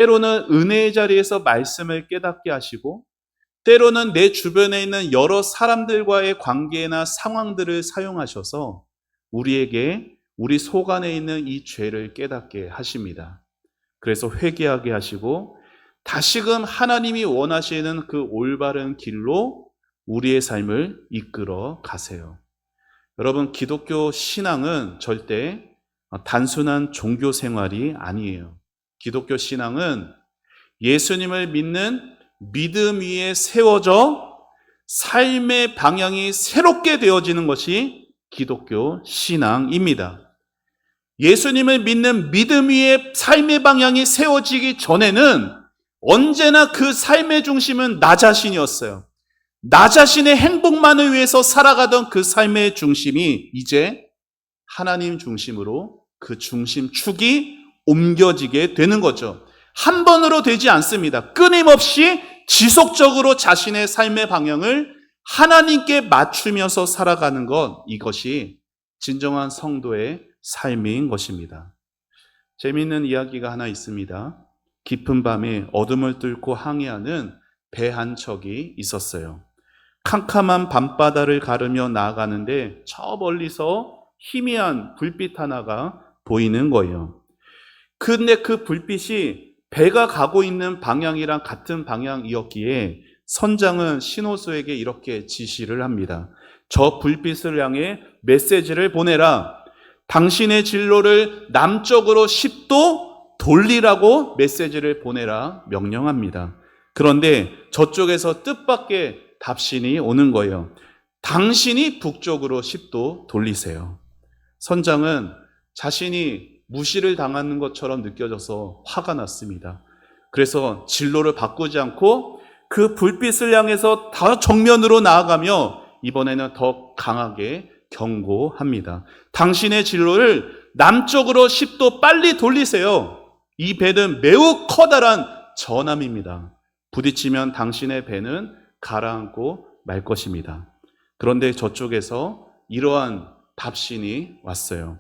때로는 은혜의 자리에서 말씀을 깨닫게 하시고, 때로는 내 주변에 있는 여러 사람들과의 관계나 상황들을 사용하셔서 우리에게 우리 속 안에 있는 이 죄를 깨닫게 하십니다. 그래서 회개하게 하시고 다시금 하나님이 원하시는 그 올바른 길로 우리의 삶을 이끌어 가세요. 여러분, 기독교 신앙은 절대 단순한 종교 생활이 아니에요. 기독교 신앙은 예수님을 믿는 믿음 위에 세워져 삶의 방향이 새롭게 되어지는 것이 기독교 신앙입니다. 예수님을 믿는 믿음 위에 삶의 방향이 세워지기 전에는 언제나 그 삶의 중심은 나 자신이었어요. 나 자신의 행복만을 위해서 살아가던 그 삶의 중심이 이제 하나님 중심으로 그 중심축이 옮겨지게 되는 거죠. 한 번으로 되지 않습니다. 끊임없이 지속적으로 자신의 삶의 방향을 하나님께 맞추면서 살아가는 것, 이것이 진정한 성도의 삶인 것입니다. 재미있는 이야기가 하나 있습니다. 깊은 밤에 어둠을 뚫고 항해하는 배 한 척이 있었어요. 캄캄한 밤바다를 가르며 나아가는데 저 멀리서 희미한 불빛 하나가 보이는 거예요. 근데 그 불빛이 배가 가고 있는 방향이랑 같은 방향이었기에 선장은 신호수에게 이렇게 지시를 합니다. 저 불빛을 향해 메시지를 보내라. 당신의 진로를 남쪽으로 10도 돌리라고 메시지를 보내라 명령합니다. 그런데 저쪽에서 뜻밖의 답신이 오는 거예요. 당신이 북쪽으로 10도 돌리세요. 선장은 자신이 무시를 당하는 것처럼 느껴져서 화가 났습니다. 그래서 진로를 바꾸지 않고 그 불빛을 향해서 더 정면으로 나아가며 이번에는 더 강하게 경고합니다. 당신의 진로를 남쪽으로 10도 빨리 돌리세요. 이 배는 매우 커다란 전함입니다. 부딪히면 당신의 배는 가라앉고 말 것입니다. 그런데 저쪽에서 이러한 답신이 왔어요.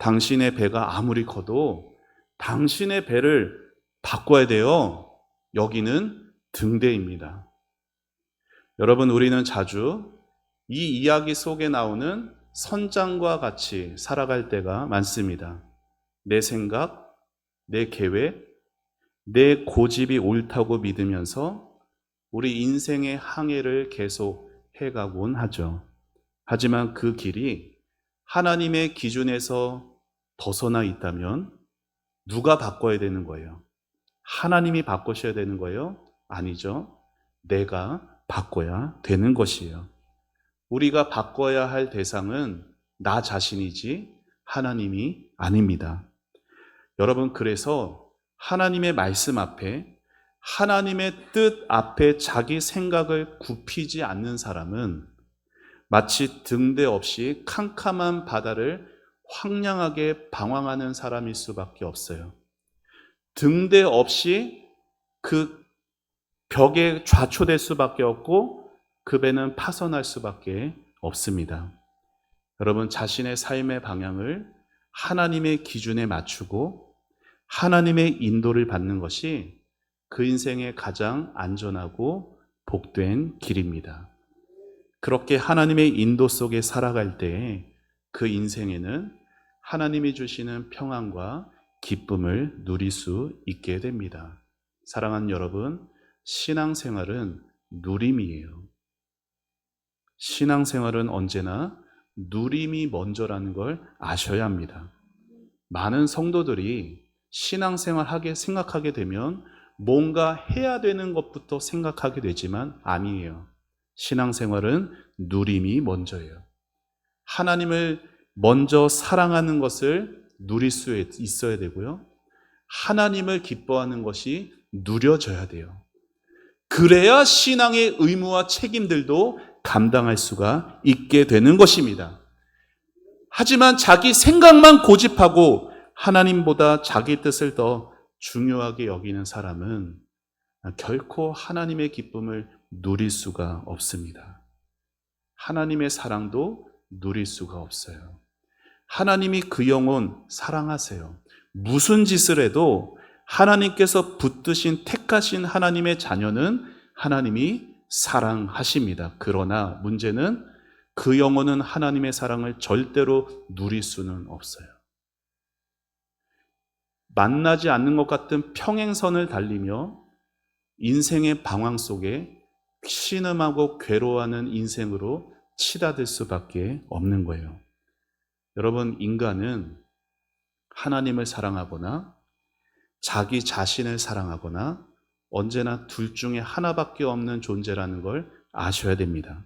당신의 배가 아무리 커도 당신의 배를 바꿔야 돼요. 여기는 등대입니다. 여러분, 우리는 자주 이 이야기 속에 나오는 선장과 같이 살아갈 때가 많습니다. 내 생각, 내 계획, 내 고집이 옳다고 믿으면서 우리 인생의 항해를 계속 해가곤 하죠. 하지만 그 길이 하나님의 기준에서 벗어나 있다면 누가 바꿔야 되는 거예요? 하나님이 바꾸셔야 되는 거예요? 아니죠. 내가 바꿔야 되는 것이에요. 우리가 바꿔야 할 대상은 나 자신이지 하나님이 아닙니다. 여러분, 그래서 하나님의 말씀 앞에, 하나님의 뜻 앞에 자기 생각을 굽히지 않는 사람은 마치 등대 없이 캄캄한 바다를 황량하게 방황하는 사람일 수밖에 없어요. 등대 없이 그 벽에 좌초될 수밖에 없고 그 배는 파손할 수밖에 없습니다. 여러분, 자신의 삶의 방향을 하나님의 기준에 맞추고 하나님의 인도를 받는 것이 그 인생의 가장 안전하고 복된 길입니다. 그렇게 하나님의 인도 속에 살아갈 때 그 인생에는 하나님이 주시는 평안과 기쁨을 누릴 수 있게 됩니다. 사랑하는 여러분, 신앙생활은 누림이에요. 신앙생활은 언제나 누림이 먼저라는 걸 아셔야 합니다. 많은 성도들이 신앙생활 생각하게 되면 뭔가 해야 되는 것부터 생각하게 되지만 아니에요. 신앙생활은 누림이 먼저예요. 하나님을 먼저 사랑하는 것을 누릴 수 있어야 되고요. 하나님을 기뻐하는 것이 누려져야 돼요. 그래야 신앙의 의무와 책임들도 감당할 수가 있게 되는 것입니다. 하지만 자기 생각만 고집하고 하나님보다 자기 뜻을 더 중요하게 여기는 사람은 결코 하나님의 기쁨을 누릴 수가 없습니다. 하나님의 사랑도 누릴 수가 없어요. 하나님이 그 영혼 사랑하세요. 무슨 짓을 해도 하나님께서 붙드신 택하신 하나님의 자녀는 하나님이 사랑하십니다. 그러나 문제는 그 영혼은 하나님의 사랑을 절대로 누릴 수는 없어요. 만나지 않는 것 같은 평행선을 달리며 인생의 방황 속에 신음하고 괴로워하는 인생으로 치닫을 수밖에 없는 거예요. 여러분, 인간은 하나님을 사랑하거나 자기 자신을 사랑하거나 언제나 둘 중에 하나밖에 없는 존재라는 걸 아셔야 됩니다.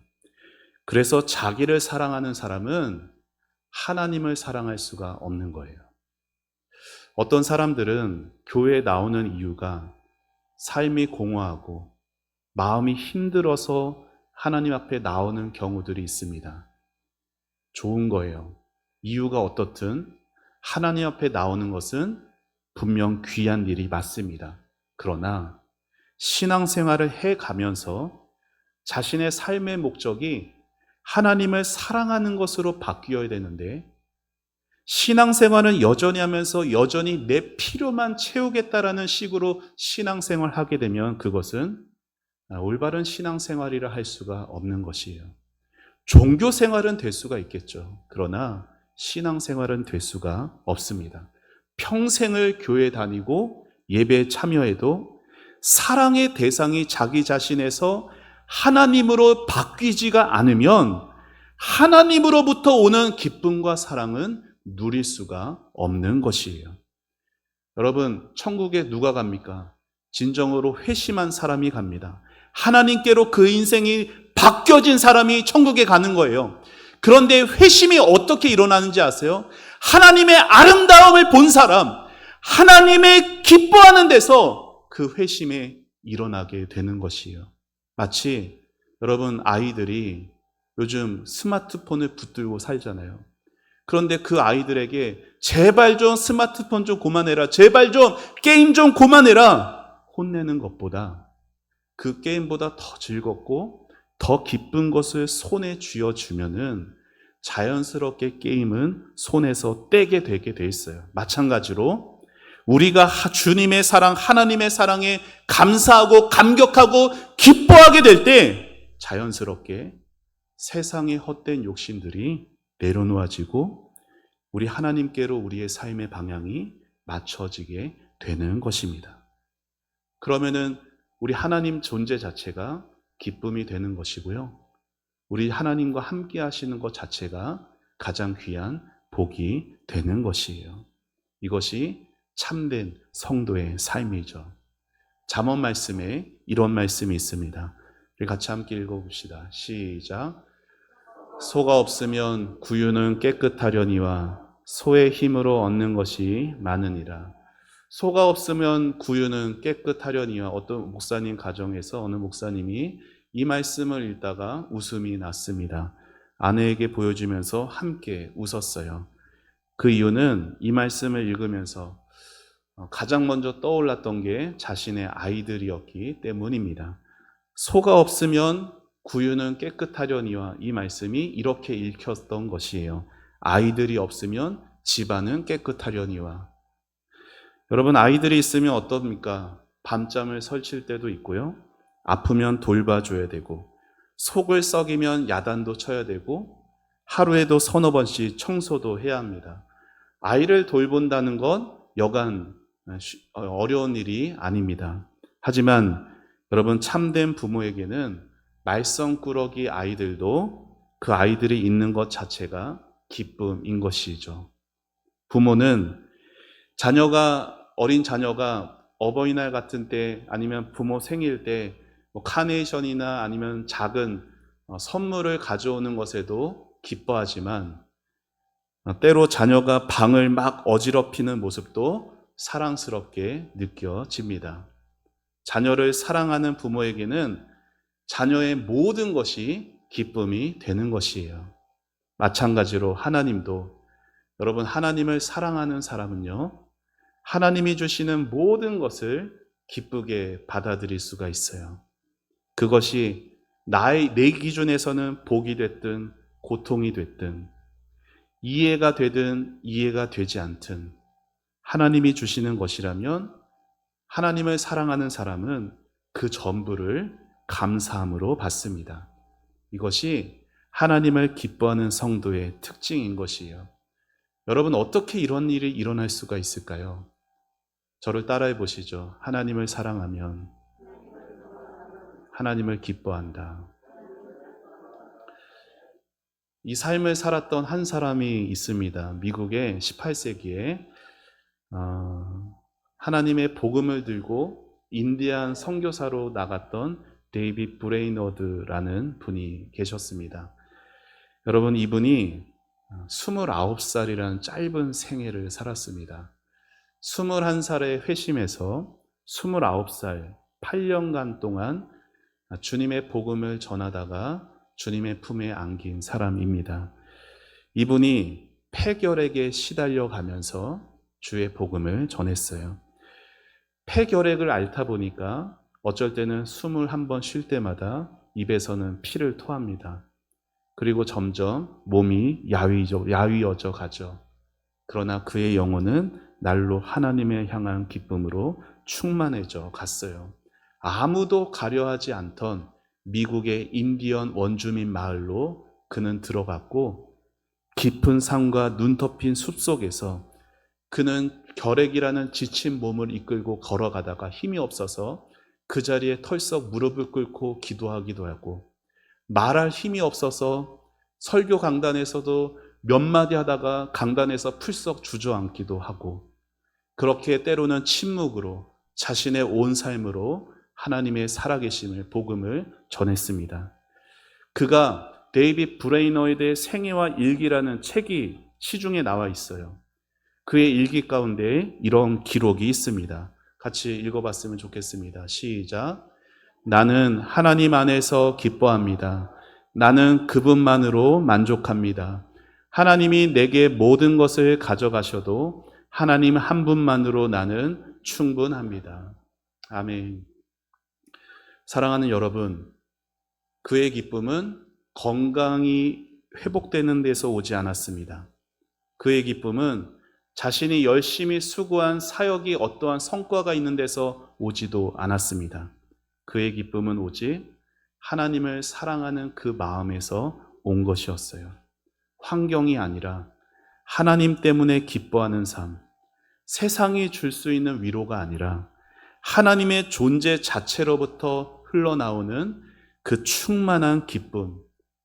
그래서 자기를 사랑하는 사람은 하나님을 사랑할 수가 없는 거예요. 어떤 사람들은 교회에 나오는 이유가 삶이 공허하고 마음이 힘들어서 하나님 앞에 나오는 경우들이 있습니다. 좋은 거예요. 이유가 어떻든 하나님 앞에 나오는 것은 분명 귀한 일이 맞습니다. 그러나 신앙생활을 해가면서 자신의 삶의 목적이 하나님을 사랑하는 것으로 바뀌어야 되는데, 신앙생활은 여전히 하면서 여전히 내 필요만 채우겠다라는 식으로 신앙생활을 하게 되면 그것은 올바른 신앙생활이라 할 수가 없는 것이에요. 종교생활은 될 수가 있겠죠. 그러나 신앙생활은 될 수가 없습니다. 평생을 교회 다니고 예배에 참여해도 사랑의 대상이 자기 자신에서 하나님으로 바뀌지가 않으면 하나님으로부터 오는 기쁨과 사랑은 누릴 수가 없는 것이에요. 여러분, 천국에 누가 갑니까? 진정으로 회심한 사람이 갑니다. 하나님께로 그 인생이 바뀌어진 사람이 천국에 가는 거예요. 그런데 회심이 어떻게 일어나는지 아세요? 하나님의 아름다움을 본 사람, 하나님의 기뻐하는 데서 그 회심에 일어나게 되는 것이에요. 마치 여러분, 아이들이 요즘 스마트폰을 붙들고 살잖아요. 그런데 그 아이들에게 제발 좀 스마트폰 좀 그만해라, 제발 좀 게임 좀 그만해라 혼내는 것보다 그 게임보다 더 즐겁고 더 기쁜 것을 손에 쥐어주면은 자연스럽게 게임은 손에서 떼게 되게 돼 있어요. 마찬가지로 우리가 주님의 사랑, 하나님의 사랑에 감사하고 감격하고 기뻐하게 될 때 자연스럽게 세상의 헛된 욕심들이 내려놓아지고 우리 하나님께로 우리의 삶의 방향이 맞춰지게 되는 것입니다. 그러면은 우리 하나님 존재 자체가 기쁨이 되는 것이고요. 우리 하나님과 함께 하시는 것 자체가 가장 귀한 복이 되는 것이에요. 이것이 참된 성도의 삶이죠. 잠언 말씀에 이런 말씀이 있습니다. 우리 같이 함께 읽어봅시다. 시작. 소가 없으면 구유는 깨끗하려니와 소의 힘으로 얻는 것이 많으니라. 소가 없으면 구유는 깨끗하려니와, 어떤 목사님 가정에서 어느 목사님이 이 말씀을 읽다가 웃음이 났습니다. 아내에게 보여주면서 함께 웃었어요. 그 이유는 이 말씀을 읽으면서 가장 먼저 떠올랐던 게 자신의 아이들이었기 때문입니다. 소가 없으면 구유는 깨끗하려니와, 이 말씀이 이렇게 읽혔던 것이에요. 아이들이 없으면 집안은 깨끗하려니와. 여러분, 아이들이 있으면 어떻습니까? 밤잠을 설칠 때도 있고요. 아프면 돌봐줘야 되고, 속을 썩이면 야단도 쳐야 되고, 하루에도 서너 번씩 청소도 해야 합니다. 아이를 돌본다는 건 여간 어려운 일이 아닙니다. 하지만 여러분, 참된 부모에게는 말썽꾸러기 아이들도 그 아이들이 있는 것 자체가 기쁨인 것이죠. 부모는 어린 자녀가 어버이날 같은 때 아니면 부모 생일 때 카네이션이나 아니면 작은 선물을 가져오는 것에도 기뻐하지만, 때로 자녀가 방을 막 어지럽히는 모습도 사랑스럽게 느껴집니다. 자녀를 사랑하는 부모에게는 자녀의 모든 것이 기쁨이 되는 것이에요. 마찬가지로 하나님도, 여러분, 하나님을 사랑하는 사람은요, 하나님이 주시는 모든 것을 기쁘게 받아들일 수가 있어요. 그것이 내 기준에서는 복이 됐든 고통이 됐든 이해가 되든 이해가 되지 않든 하나님이 주시는 것이라면 하나님을 사랑하는 사람은 그 전부를 감사함으로 받습니다. 이것이 하나님을 기뻐하는 성도의 특징인 것이에요. 여러분, 어떻게 이런 일이 일어날 수가 있을까요? 저를 따라해 보시죠. 하나님을 사랑하면 하나님을 기뻐한다. 이 삶을 살았던 한 사람이 있습니다. 미국의 18세기에 하나님의 복음을 들고 인디안 선교사로 나갔던 데이빗 브레이너드라는 분이 계셨습니다. 여러분, 이분이 29살이라는 짧은 생애를 살았습니다. 21살에 회심해서 29살, 8년간 동안 주님의 복음을 전하다가 주님의 품에 안긴 사람입니다. 이분이 폐결핵에 시달려 가면서 주의 복음을 전했어요. 폐결핵을 앓다 보니까 어쩔 때는 숨을 한 번 쉴 때마다 입에서는 피를 토합니다. 그리고 점점 몸이 야위어져 가죠. 그러나 그의 영혼은 날로 하나님을 향한 기쁨으로 충만해져 갔어요. 아무도 가려하지 않던 미국의 인디언 원주민 마을로 그는 들어갔고, 깊은 산과 눈 덮인 숲속에서 그는 결핵이라는 지친 몸을 이끌고 걸어가다가 힘이 없어서 그 자리에 털썩 무릎을 꿇고 기도하기도 하고, 말할 힘이 없어서 설교 강단에서도 몇 마디 하다가 강단에서 풀썩 주저앉기도 하고, 그렇게 때로는 침묵으로 자신의 온 삶으로 하나님의 살아계심을, 복음을 전했습니다. 그가 데이빗 브레이너드의 생애와 일기라는 책이 시중에 나와 있어요. 그의 일기 가운데 이런 기록이 있습니다. 같이 읽어봤으면 좋겠습니다. 시작. 나는 하나님 안에서 기뻐합니다. 나는 그분만으로 만족합니다. 하나님이 내게 모든 것을 가져가셔도 하나님 한 분만으로 나는 충분합니다. 아멘. 사랑하는 여러분, 그의 기쁨은 건강이 회복되는 데서 오지 않았습니다. 그의 기쁨은 자신이 열심히 수고한 사역이 어떠한 성과가 있는 데서 오지도 않았습니다. 그의 기쁨은 오직 하나님을 사랑하는 그 마음에서 온 것이었어요. 환경이 아니라 하나님 때문에 기뻐하는 삶, 세상이 줄 수 있는 위로가 아니라 하나님의 존재 자체로부터 흘러나오는 그 충만한 기쁨.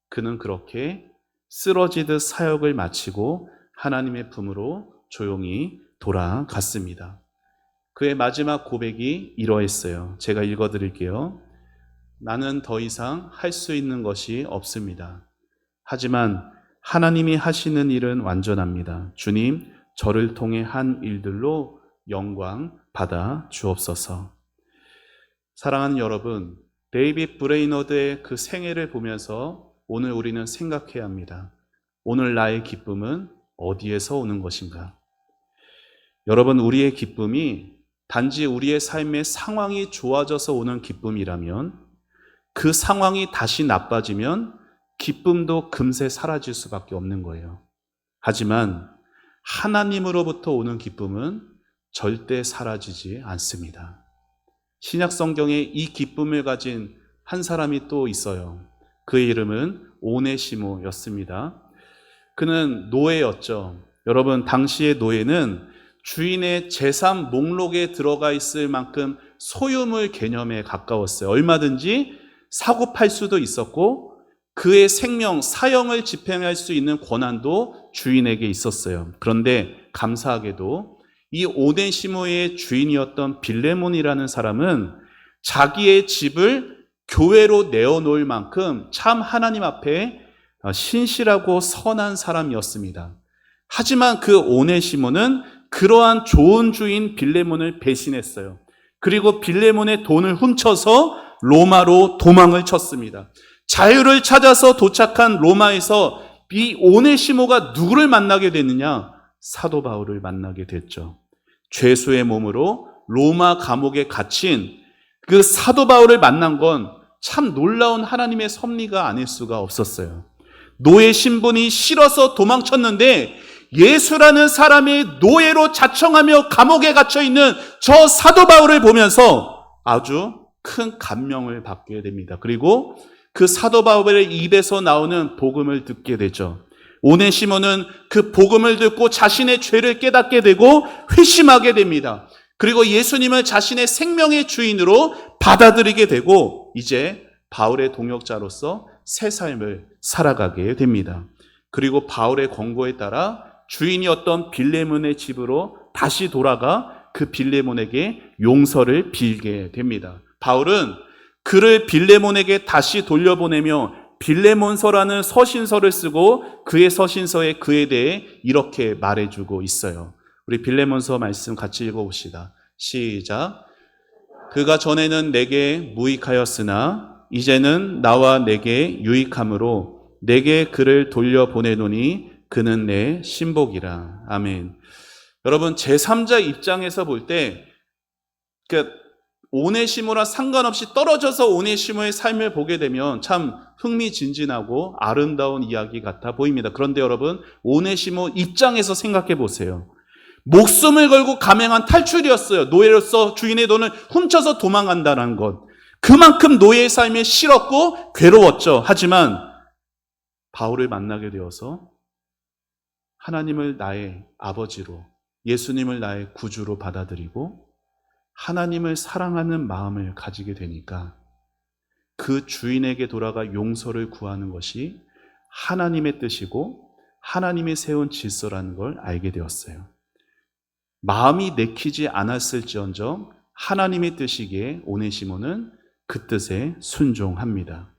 그는 그렇게 쓰러지듯 사역을 마치고 하나님의 품으로 조용히 돌아갔습니다. 그의 마지막 고백이 이러했어요. 제가 읽어드릴게요. 나는 더 이상 할 수 있는 것이 없습니다. 하지만 하나님이 하시는 일은 완전합니다. 주님, 저를 통해 한 일들로 영광 받아 주옵소서. 사랑하는 여러분, 데이빗 브레이너드의 그 생애를 보면서 오늘 우리는 생각해야 합니다. 오늘 나의 기쁨은 어디에서 오는 것인가? 여러분, 우리의 기쁨이 단지 우리의 삶의 상황이 좋아져서 오는 기쁨이라면, 그 상황이 다시 나빠지면 기쁨도 금세 사라질 수밖에 없는 거예요. 하지만 하나님으로부터 오는 기쁨은 절대 사라지지 않습니다. 신약 성경에 이 기쁨을 가진 한 사람이 또 있어요. 그의 이름은 오네시모였습니다. 그는 노예였죠. 여러분, 당시의 노예는 주인의 재산 목록에 들어가 있을 만큼 소유물 개념에 가까웠어요. 얼마든지 사고 팔 수도 있었고 그의 생명, 사형을 집행할 수 있는 권한도 주인에게 있었어요. 그런데 감사하게도 이 오네시모의 주인이었던 빌레몬이라는 사람은 자기의 집을 교회로 내어놓을 만큼 참 하나님 앞에 신실하고 선한 사람이었습니다. 하지만 그 오네시모는 그러한 좋은 주인 빌레몬을 배신했어요. 그리고 빌레몬의 돈을 훔쳐서 로마로 도망을 쳤습니다. 자유를 찾아서 도착한 로마에서 이 오네시모가 누구를 만나게 됐느냐? 사도 바울을 만나게 됐죠. 죄수의 몸으로 로마 감옥에 갇힌 그 사도 바울을 만난 건 참 놀라운 하나님의 섭리가 아닐 수가 없었어요. 노예 신분이 싫어서 도망쳤는데 예수라는 사람이 노예로 자청하며 감옥에 갇혀 있는 저 사도 바울을 보면서 아주 큰 감명을 받게 됩니다. 그리고 그 사도 바울의 입에서 나오는 복음을 듣게 되죠. 오네시모는 그 복음을 듣고 자신의 죄를 깨닫게 되고 회심하게 됩니다. 그리고 예수님을 자신의 생명의 주인으로 받아들이게 되고 이제 바울의 동역자로서 새 삶을 살아가게 됩니다. 그리고 바울의 권고에 따라 주인이었던 빌레몬의 집으로 다시 돌아가 그 빌레몬에게 용서를 빌게 됩니다. 바울은 그를 빌레몬에게 다시 돌려보내며 빌레몬서라는 서신서를 쓰고 그의 서신서에 그에 대해 이렇게 말해주고 있어요. 우리 빌레몬서 말씀 같이 읽어봅시다. 시작. 그가 전에는 내게 무익하였으나 이제는 나와 내게 유익함으로 내게 그를 돌려보내노니 그는 내 신복이라. 아멘. 여러분, 제3자 입장에서 볼 때 오네시모랑 상관없이 떨어져서 오네시모의 삶을 보게 되면 참 흥미진진하고 아름다운 이야기 같아 보입니다. 그런데 여러분, 오네시모 입장에서 생각해 보세요. 목숨을 걸고 감행한 탈출이었어요. 노예로서 주인의 돈을 훔쳐서 도망간다는 것. 그만큼 노예의 삶이 싫었고 괴로웠죠. 하지만 바울을 만나게 되어서 하나님을 나의 아버지로, 예수님을 나의 구주로 받아들이고 하나님을 사랑하는 마음을 가지게 되니까 그 주인에게 돌아가 용서를 구하는 것이 하나님의 뜻이고 하나님이 세운 질서라는 걸 알게 되었어요. 마음이 내키지 않았을지언정 하나님의 뜻이기에 오네시모는 그 뜻에 순종합니다.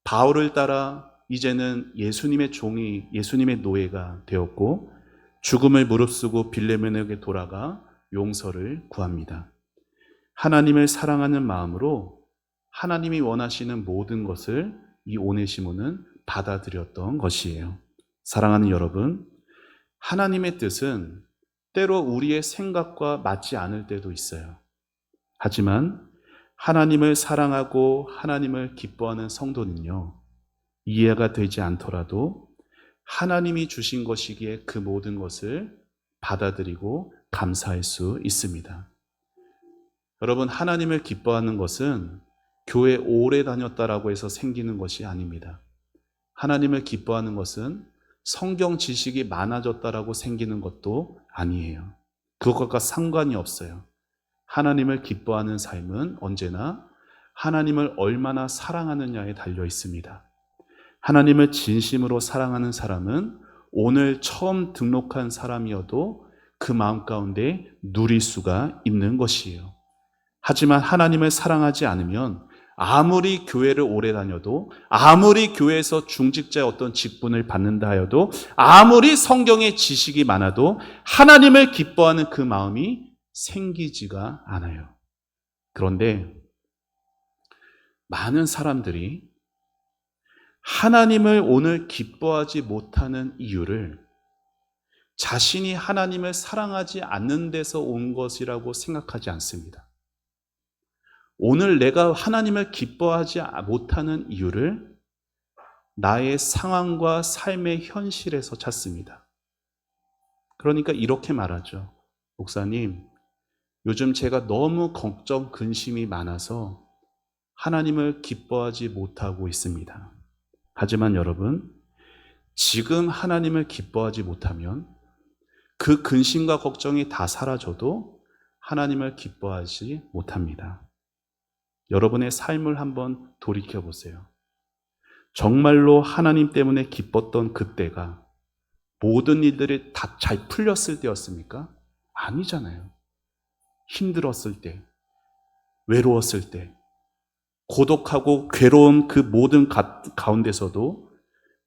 바울을 따라 이제는 예수님의 종이, 예수님의 노예가 되었고 죽음을 무릅쓰고 빌레몬에게 돌아가 용서를 구합니다. 하나님을 사랑하는 마음으로 하나님이 원하시는 모든 것을 이 오네시모는 받아들였던 것이에요. 사랑하는 여러분, 하나님의 뜻은 때로 우리의 생각과 맞지 않을 때도 있어요. 하지만 하나님을 사랑하고 하나님을 기뻐하는 성도는요, 이해가 되지 않더라도 하나님이 주신 것이기에 그 모든 것을 받아들이고 감사할 수 있습니다. 여러분, 하나님을 기뻐하는 것은 교회 오래 다녔다라고 해서 생기는 것이 아닙니다. 하나님을 기뻐하는 것은 성경 지식이 많아졌다라고 생기는 것도 아니에요. 그것과 상관이 없어요. 하나님을 기뻐하는 삶은 언제나 하나님을 얼마나 사랑하느냐에 달려 있습니다. 하나님을 진심으로 사랑하는 사람은 오늘 처음 등록한 사람이어도 그 마음 가운데 누릴 수가 있는 것이에요. 하지만 하나님을 사랑하지 않으면 아무리 교회를 오래 다녀도, 아무리 교회에서 중직자의 어떤 직분을 받는다 하여도, 아무리 성경의 지식이 많아도 하나님을 기뻐하는 그 마음이 생기지가 않아요. 그런데 많은 사람들이 하나님을 오늘 기뻐하지 못하는 이유를 자신이 하나님을 사랑하지 않는 데서 온 것이라고 생각하지 않습니다. 오늘 내가 하나님을 기뻐하지 못하는 이유를 나의 상황과 삶의 현실에서 찾습니다. 그러니까 이렇게 말하죠. 목사님, 요즘 제가 너무 걱정, 근심이 많아서 하나님을 기뻐하지 못하고 있습니다. 하지만 여러분, 지금 하나님을 기뻐하지 못하면 그 근심과 걱정이 다 사라져도 하나님을 기뻐하지 못합니다. 여러분의 삶을 한번 돌이켜 보세요. 정말로 하나님 때문에 기뻤던 그때가 모든 일들이 다 잘 풀렸을 때였습니까? 아니잖아요. 힘들었을 때, 외로웠을 때, 고독하고 괴로운 그 모든 가운데서도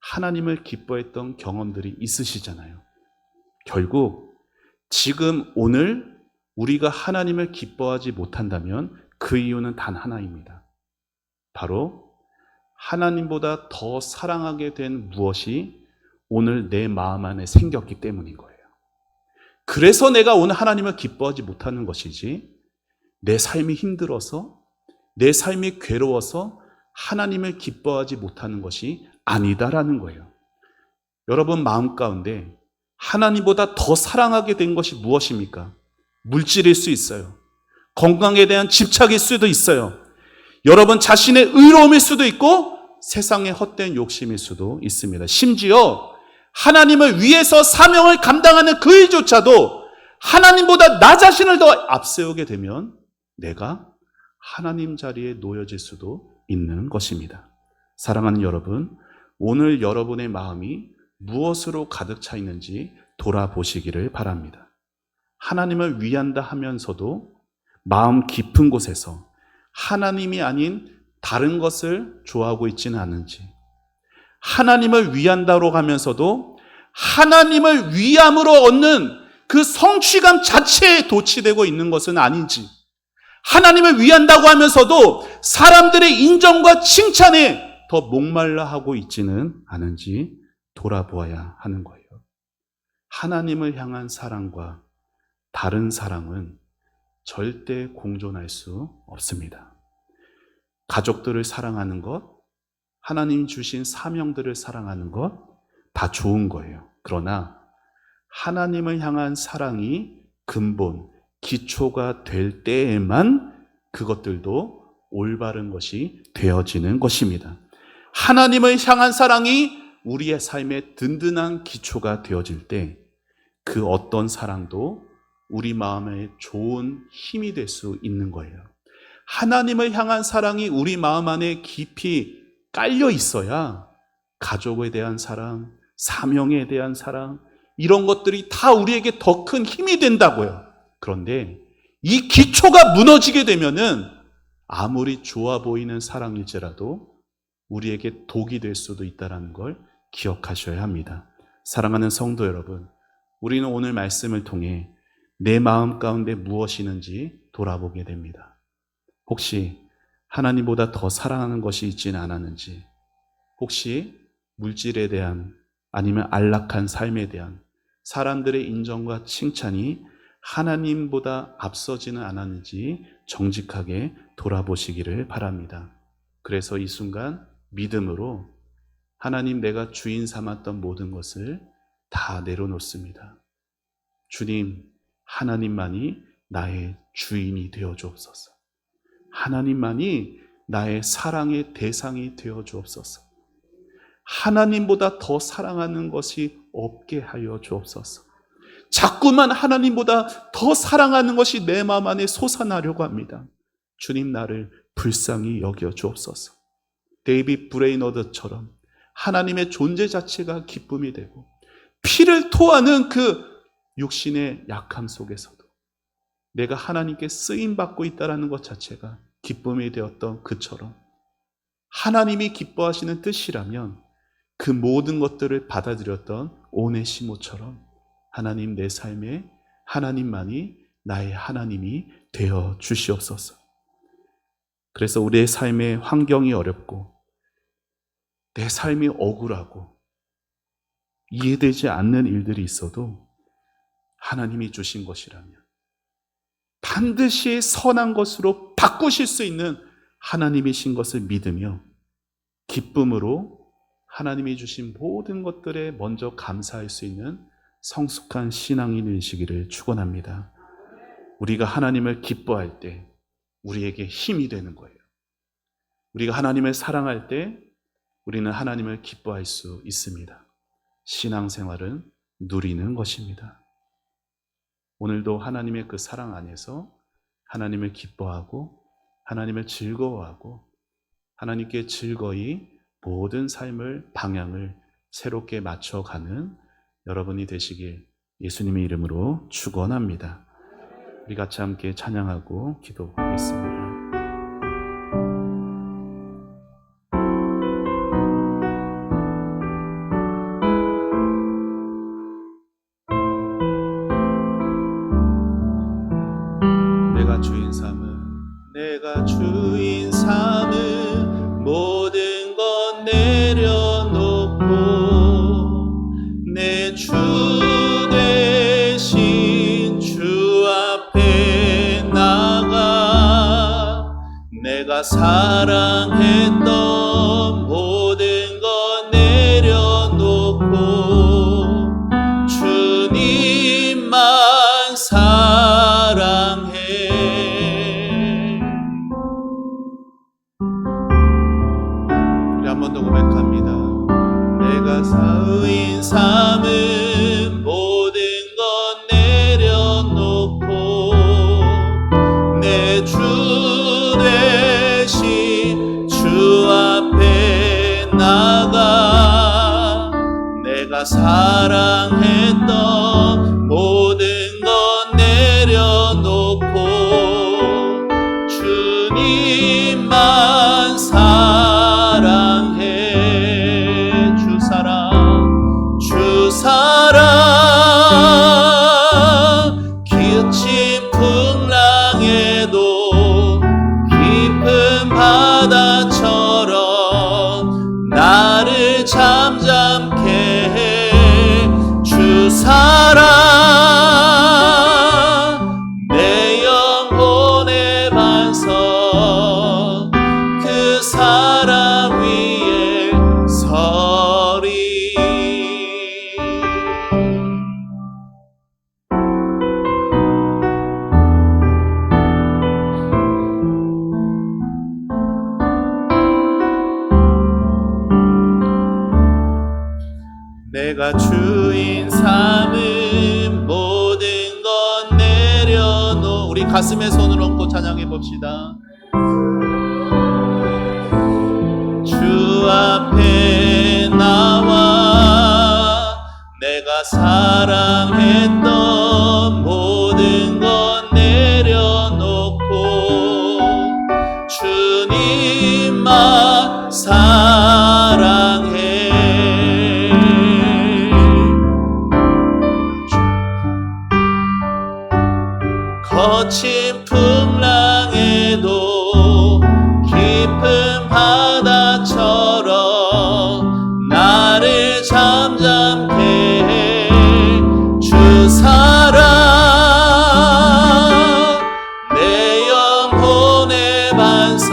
하나님을 기뻐했던 경험들이 있으시잖아요. 결국 지금 오늘 우리가 하나님을 기뻐하지 못한다면 그 이유는 단 하나입니다. 바로 하나님보다 더 사랑하게 된 무엇이 오늘 내 마음 안에 생겼기 때문인 거예요. 그래서 내가 오늘 하나님을 기뻐하지 못하는 것이지, 내 삶이 힘들어서, 내 삶이 괴로워서 하나님을 기뻐하지 못하는 것이 아니다라는 거예요. 여러분 마음 가운데 하나님보다 더 사랑하게 된 것이 무엇입니까? 물질일 수 있어요. 건강에 대한 집착일 수도 있어요. 여러분 자신의 의로움일 수도 있고 세상의 헛된 욕심일 수도 있습니다. 심지어 하나님을 위해서 사명을 감당하는 그 일조차도 하나님보다 나 자신을 더 앞세우게 되면 내가 하나님 자리에 놓여질 수도 있는 것입니다. 사랑하는 여러분, 오늘 여러분의 마음이 무엇으로 가득 차 있는지 돌아보시기를 바랍니다. 하나님을 위한다 하면서도 마음 깊은 곳에서 하나님이 아닌 다른 것을 좋아하고 있지는 않은지, 하나님을 위한다로 하면서도 하나님을 위함으로 얻는 그 성취감 자체에 도취되고 있는 것은 아닌지, 하나님을 위한다고 하면서도 사람들의 인정과 칭찬에 더 목말라 하고 있지는 않은지 돌아보아야 하는 거예요. 하나님을 향한 사랑과 다른 사랑은 절대 공존할 수 없습니다. 가족들을 사랑하는 것, 하나님 주신 사명들을 사랑하는 것, 다 좋은 거예요. 그러나 하나님을 향한 사랑이 근본, 기초가 될 때에만 그것들도 올바른 것이 되어지는 것입니다. 하나님을 향한 사랑이 우리의 삶의 든든한 기초가 되어질 때 그 어떤 사랑도 우리 마음에 좋은 힘이 될 수 있는 거예요. 하나님을 향한 사랑이 우리 마음 안에 깊이 깔려 있어야 가족에 대한 사랑, 사명에 대한 사랑, 이런 것들이 다 우리에게 더 큰 힘이 된다고요. 그런데 이 기초가 무너지게 되면은 아무리 좋아 보이는 사랑일지라도 우리에게 독이 될 수도 있다는 걸 기억하셔야 합니다. 사랑하는 성도 여러분, 우리는 오늘 말씀을 통해 내 마음 가운데 무엇이 있는지 돌아보게 됩니다. 혹시 하나님보다 더 사랑하는 것이 있지는 않았는지, 혹시 물질에 대한 아니면 안락한 삶에 대한 사람들의 인정과 칭찬이 하나님보다 앞서지는 않았는지 정직하게 돌아보시기를 바랍니다. 그래서 이 순간 믿음으로 하나님, 내가 주인 삼았던 모든 것을 다 내려놓습니다. 주님, 하나님만이 나의 주인이 되어 주옵소서. 하나님만이 나의 사랑의 대상이 되어 주옵소서. 하나님보다 더 사랑하는 것이 없게 하여 주옵소서. 자꾸만 하나님보다 더 사랑하는 것이 내 마음 안에 솟아나려고 합니다. 주님, 나를 불쌍히 여겨 주옵소서. 데이빗 브레이너드처럼 하나님의 존재 자체가 기쁨이 되고 피를 토하는 그 육신의 약함 속에서도 내가 하나님께 쓰임받고 있다는 것 자체가 기쁨이 되었던 그처럼 하나님이 기뻐하시는 뜻이라면 그 모든 것들을 받아들였던 오네시모처럼 하나님, 내 삶에 하나님만이 나의 하나님이 되어 주시옵소서. 그래서 우리의 삶의 환경이 어렵고 내 삶이 억울하고 이해되지 않는 일들이 있어도 하나님이 주신 것이라면 반드시 선한 것으로 바꾸실 수 있는 하나님이신 것을 믿으며 기쁨으로 하나님이 주신 모든 것들에 먼저 감사할 수 있는 성숙한 신앙이 되시기를 축원합니다. 우리가 하나님을 기뻐할 때 우리에게 힘이 되는 거예요. 우리가 하나님을 사랑할 때 우리는 하나님을 기뻐할 수 있습니다. 신앙생활은 누리는 것입니다. 오늘도 하나님의 그 사랑 안에서 하나님을 기뻐하고 하나님을 즐거워하고 하나님께 즐거이 모든 삶을 방향을 새롭게 맞춰가는 여러분이 되시길 예수님의 이름으로 축원합니다. 우리 같이 함께 찬양하고 기도하겠습니다. 내가 주인 삼은 모든 것 내려놓고 내 주 대신 주 앞에 나가 내가 사랑했던 모든 것 내려놓고 주 주인 삼은 모든 것 내려놓고 내 주 되신 주 앞에 나가 내가 사랑했던 모든 것 내려놓고 주님만 사랑해. 주 사랑 기친 풍랑에도 깊은 바다처럼 나를 잠잠케 해. 주 사랑 내 영혼의 반석 그 사랑 위에 서리. 내가 주인 삼은 모든 것 내려놓. 우리 가슴에 손을 얹고 찬양해 봅시다. 주 앞에 나와 내가 사랑했던 모든 것 내려놓고 주님만 사랑해. 거친 풍랑에도 깊은 바다처럼 나를 잠잠케 해. 주 사랑 내 영혼의 반석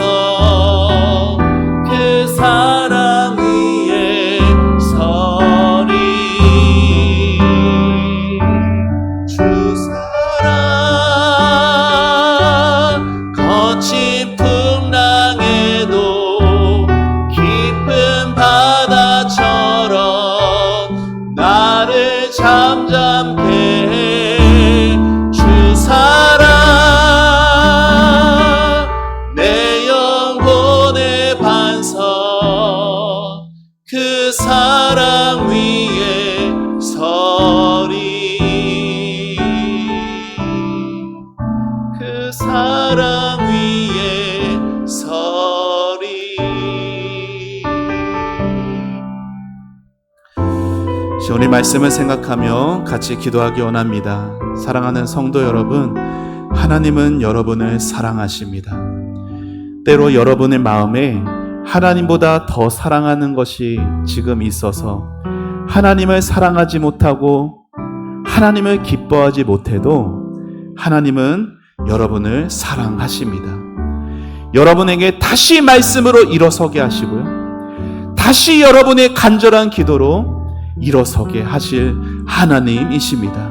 그 사랑 위에 서리. 주 사랑 거친 풍랑에도 깊은 바다처럼 나를 잠잠케 해. 주 사랑 내 영혼의 반석 그 사랑 위에 서리. 그 사랑 위에 서리. 오늘 말씀을 생각하며 같이 기도하기 원합니다. 사랑하는 성도 여러분, 하나님은 여러분을 사랑하십니다. 때로 여러분의 마음에 하나님보다 더 사랑하는 것이 지금 있어서 하나님을 사랑하지 못하고 하나님을 기뻐하지 못해도 하나님은 여러분을 사랑하십니다. 여러분에게 다시 말씀으로 일어서게 하시고요, 다시 여러분의 간절한 기도로 일어서게 하실 하나님이십니다.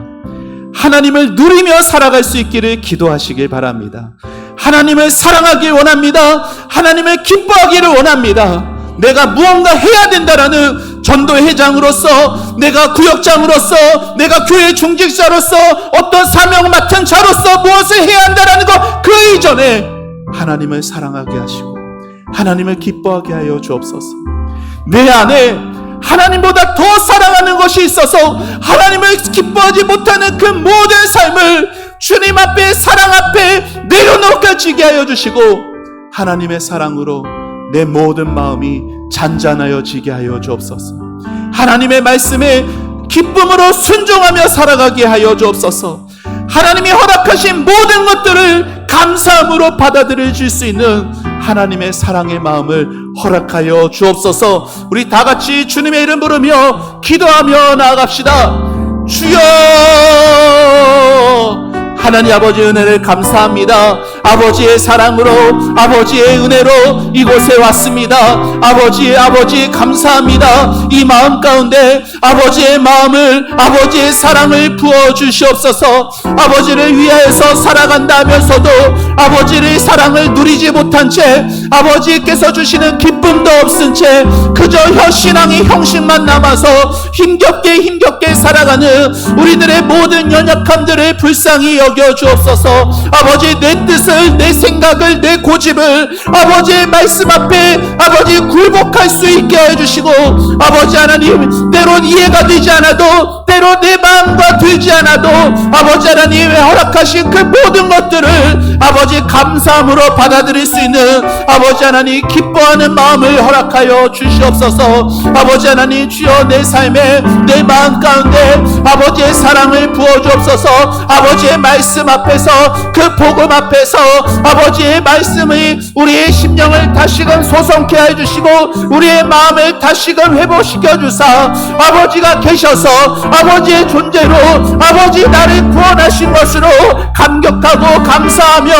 하나님을 누리며 살아갈 수 있기를 기도하시길 바랍니다. 하나님을 사랑하길 원합니다. 하나님을 기뻐하기를 원합니다. 내가 무언가 해야 된다라는 전도회장으로서, 내가 구역장으로서, 내가 교회 중직자로서, 어떤 사명을 맡은 자로서 무엇을 해야 한다라는 것, 그 이전에 하나님을 사랑하게 하시고 하나님을 기뻐하게 하여 주옵소서. 내 안에 하나님보다 더 사랑하는 것이 있어서 하나님을 기뻐하지 못하는 그 모든 삶을 주님 앞에, 사랑 앞에 내려놓아지게 하여 주시고 하나님의 사랑으로 내 모든 마음이 잔잔하여지게 하여 주옵소서. 하나님의 말씀에 기쁨으로 순종하며 살아가게 하여 주옵소서. 하나님이 허락하신 모든 것들을 감사함으로 받아들일 수 있는 하나님의 사랑의 마음을 허락하여 주옵소서. 우리 다 같이 주님의 이름 부르며 기도하며 나아갑시다. 주여, 하나님 아버지의 은혜를 감사합니다. 아버지의 사랑으로, 아버지의 은혜로 이곳에 왔습니다. 아버지 감사합니다. 이 마음 가운데 아버지의 마음을, 아버지의 사랑을 부어주시옵소서. 아버지를 위하여서 살아간다 하면서도 아버지의 사랑을 누리지 못한 채 아버지께서 주시는 기쁨도 없은 채 그저 신앙의 형식만 남아서 힘겹게 살아가는 우리들의 모든 연약함들을 불쌍히 여겨 주옵소서. 아버지, 내 뜻을, 내 생각을, 내 고집을 아버지의 말씀 앞에 아버지 굴복할 수 있게 해주시고, 아버지 하나님, 때론 이해가 되지 않아도, 때론 내 마음과 들지 않아도 아버지 하나님 허락하신 그 모든 것들을 아버지 감사함으로 받아들일 수 있는 아버지 하나님 기뻐하는 마음을 허락하여 주시옵소서. 아버지 하나님, 주여 내 삶에, 내 마음 가운데 아버지의 사랑을 부어주옵소서. 아버지의 말씀 앞에서, 그 복음 앞에서 아버지의 말씀이 우리의 심령을 다시금 소성케 해주시고 우리의 마음을 다시금 회복시켜 주사 아버지가 계셔서 아버지의 존재로 아버지 나를 구원하신 것으로 감격하고 감사하며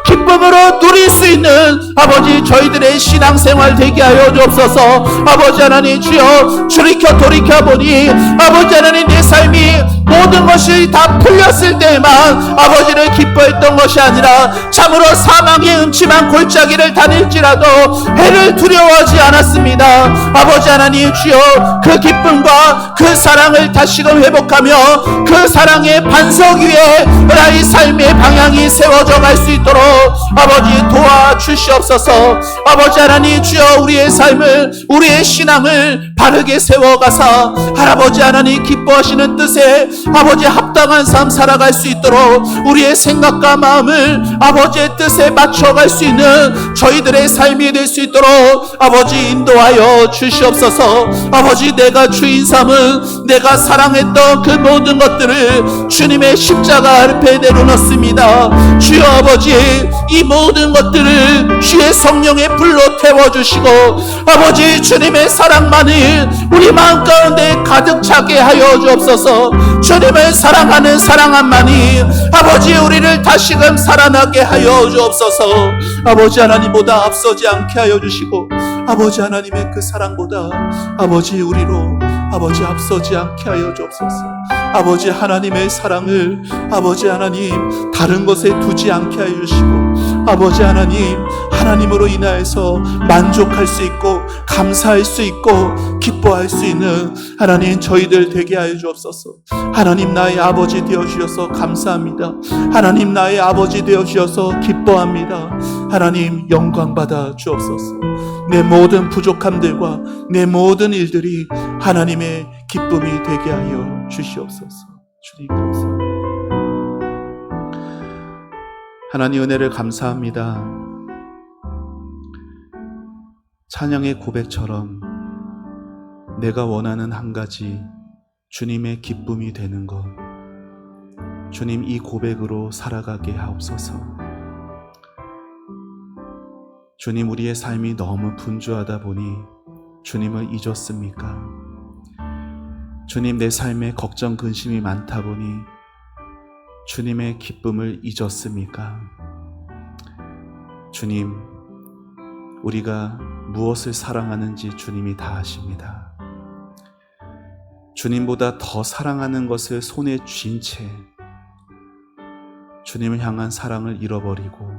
기쁨으로 누릴 수 있는 아버지 저희들의 신앙생활 되게 하여 주옵소서. 아버지 하나님, 주여 주리켜 돌이켜보니 아버지 하나님, 내 삶이 모든 것이 다 풀렸을 때에만 아버지를 기뻐했던 것이 아니라 참으로 사망의 음침한 골짜기를 다닐지라도 해를 두려워하지 않았습니다. 아버지 하나님, 주여 그 기쁨과 그 사랑을 다시금 회복하며 그 사랑의 반석 위에 나의 삶의 방향이 세워져 갈 수 있도록 아버지 도와주시옵소서. 아버지 하나님, 주여 우리의 삶을, 우리의 신앙을 바르게 세워가사 할아버지 하나님 기뻐하시는 뜻에 아버지 합당한 삶 살아갈 수 있도록 우리의 생각과 마음을 아버지의 뜻에 맞춰갈 수 있는 저희들의 삶이 될 수 있도록 아버지 인도하여 주시옵소서. 아버지, 내가 주인 삼은 내가 사랑했던 그 모든 것들을 주님의 십자가 앞에 내려놓습니다. 주여 아버지, 이 모든 것들을 주의 성령의 불로 태워주시고 아버지 주님의 사랑만이 우리 마음 가운데 가득 차게 하여 주옵소서. 주님을 사랑하는 사랑함만이 아버지 우리를 다시금 살아나게 하여 주옵소서. 아버지 하나님보다 앞서지 않게 하여 주시고 아버지 하나님의 그 사랑보다 아버지 우리로 아버지 앞서지 않게 하여 주옵소서. 아버지 하나님의 사랑을 아버지 하나님 다른 것에 두지 않게 하여 주시고 아버지 하나님, 하나님으로 인하여서 만족할 수 있고 감사할 수 있고 기뻐할 수 있는 하나님 저희들 되게 하여 주옵소서. 하나님, 나의 아버지 되어 주셔서 감사합니다. 하나님, 나의 아버지 되어 주셔서 기뻐합니다. 하나님, 영광 받아 주옵소서. 내 모든 부족함들과 내 모든 일들이 하나님의 기쁨이 되게 하여 주시옵소서. 주님 감사합니다. 하나님, 은혜를 감사합니다. 찬양의 고백처럼 내가 원하는 한 가지, 주님의 기쁨이 되는 것, 주님 이 고백으로 살아가게 하옵소서. 주님, 우리의 삶이 너무 분주하다 보니 주님을 잊었습니까? 주님, 내 삶에 걱정 근심이 많다 보니 주님의 기쁨을 잊었습니까? 주님, 우리가 무엇을 사랑하는지 주님이 다 아십니다. 주님보다 더 사랑하는 것을 손에 쥔 채 주님을 향한 사랑을 잃어버리고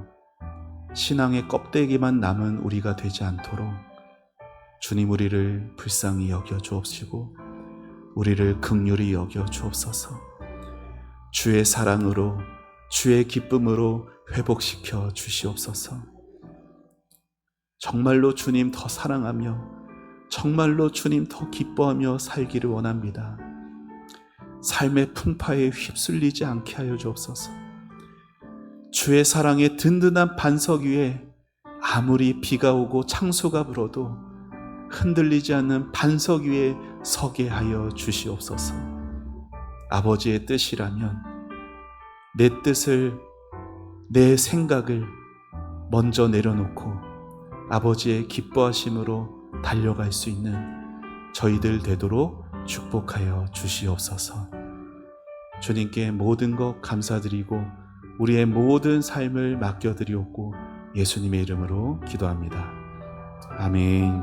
신앙의 껍데기만 남은 우리가 되지 않도록 주님 우리를 불쌍히 여겨 주옵시고 우리를 긍휼히 여겨 주옵소서. 주의 사랑으로 주의 기쁨으로 회복시켜 주시옵소서. 정말로 주님 더 사랑하며 정말로 주님 더 기뻐하며 살기를 원합니다. 삶의 풍파에 휩쓸리지 않게 하여 주옵소서. 주의 사랑의 든든한 반석 위에 아무리 비가 오고 창수가 불어도 흔들리지 않는 반석 위에 서게 하여 주시옵소서. 아버지의 뜻이라면 내 뜻을, 내 생각을 먼저 내려놓고 아버지의 기뻐하심으로 달려갈 수 있는 저희들 되도록 축복하여 주시옵소서. 주님께 모든 것 감사드리고 우리의 모든 삶을 맡겨드리옵고 예수님의 이름으로 기도합니다. 아멘.